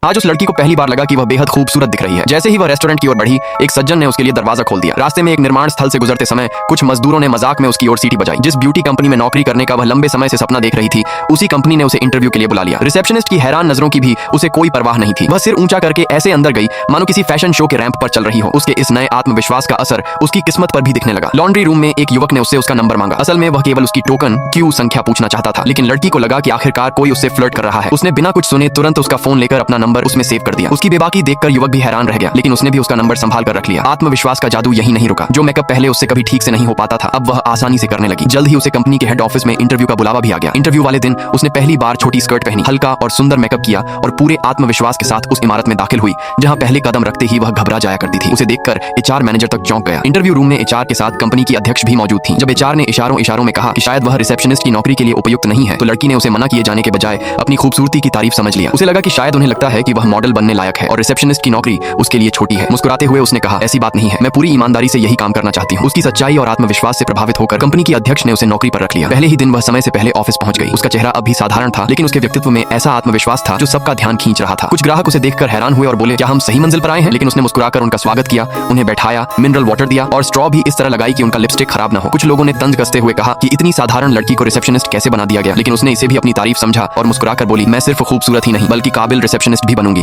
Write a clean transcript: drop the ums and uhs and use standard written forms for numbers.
आज उस लड़की को पहली बार लगा कि वह बेहद खूबसूरत दिख रही है। जैसे ही वह रेस्टोरेंट की ओर बढ़ी, एक सज्जन ने उसके लिए दरवाजा खोल दिया। रास्ते में एक निर्माण स्थल से गुजरते समय कुछ मजदूरों ने मजाक में उसकी ओर सीटी बजाई। जिस ब्यूटी कंपनी में नौकरी करने का वह लंबे समय से सपना देख रही थी, उसी कंपनी ने उसे इंटरव्यू के लिए बुला लिया। रिसेप्शनिस्ट की हैरान नजरों की भी उसे कोई परवाह नहीं थी। वह सिर ऊंचा करके ऐसे अंदर गई मानो किसी फैशन शो के रैंप पर चल रही हो। उसके इस नए आत्मविश्वास का असर उसकी किस्मत पर भी दिखने लगा। लॉन्ड्री रूम में एक युवक ने उससे उसका नंबर मांगा। असल में वह केवल उसकी टोकन क्यू संख्या पूछना चाहता था, लेकिन लड़की को लगा कि आखिरकार कोई उससे फ्लर्ट कर रहा है। उसने बिना कुछ सुने तुरंत उसका फोन लेकर अपना नंबर उसमें सेव कर दिया। उसकी बेबाकी देखकर युवक भी हैरान रह गया, लेकिन उसने भी उसका नंबर संभाल कर रख लिया। आत्मविश्वास का जादू यही नहीं रुका। जो मेकअप पहले उससे कभी ठीक से नहीं हो पाता था, अब वह आसानी से करने लगी। जल्द ही उसे कंपनी के हेड ऑफिस में इंटरव्यू का बुलावा भी आ गया। इंटरव्यू वाले दिन उसने पहली बार छोटी स्कर्ट पहनी, हल्का और सुंदर मेकअप किया और पूरे आत्मविश्वास के साथ उस इमारत में दाखिल हुई जहां पहले कदम रखते ही वह घबरा जाया करती थी। उसे देखकर एचआर मैनेजर तक चौंक गया। इंटरव्यू रूम में एचआर के साथ कंपनी की अध्यक्ष भी मौजूद थी। जब एचआर ने इशारों में कहा कि शायद वह रिसेप्शनिस्ट की नौकरी के लिए उपयुक्त नहीं है, तो लड़की ने उसे मना किए जाने के बजाय अपनी खूबसूरती की तारीफ समझ लिया। उसे लगा कि शायद उन्हें लगता है कि वह मॉडल बनने लायक है और रिसेप्शनिस्ट की नौकरी उसके लिए छोटी है। मुस्कुराते हुए उसने कहा, ऐसी बात नहीं है, मैं पूरी ईमानदारी से यही काम करना चाहती हूँ। उसकी सच्चाई और आत्मविश्वास से प्रभावित होकर कंपनी की अध्यक्ष ने उसे नौकरी पर रख लिया। पहले ही दिन वह समय से पहले ऑफिस पहुंच गई। उसका चेहरा अब भी साधारण था, लेकिन उसके व्यक्तित्व में ऐसा आत्मविश्वास था जो सबका ध्यान खींच रहा था। कुछ ग्राहक उसे देखकर हैरान हुए और बोले, क्या हम सही मंजिल पर आए हैं? लेकिन उसने मुस्कुराकर उनका स्वागत किया, उन्हें बैठाया, मिनरल वाटर दिया और स्ट्रॉ भी इस तरह लगाई कि उनका लिपस्टिक खराब न हो। कुछ लोगों ने तंज कसते हुए कहा कि इतनी साधारण लड़की को रिसेप्शनिस्ट कैसे बना दिया गया, लेकिन उसने इसे भी अपनी तारीफ समझा और मुस्कुराकर बोली, मैं सिर्फ खूबसूरत ही नहीं बल्कि काबिल रिसेप्शनिस्ट भी बनूंगी।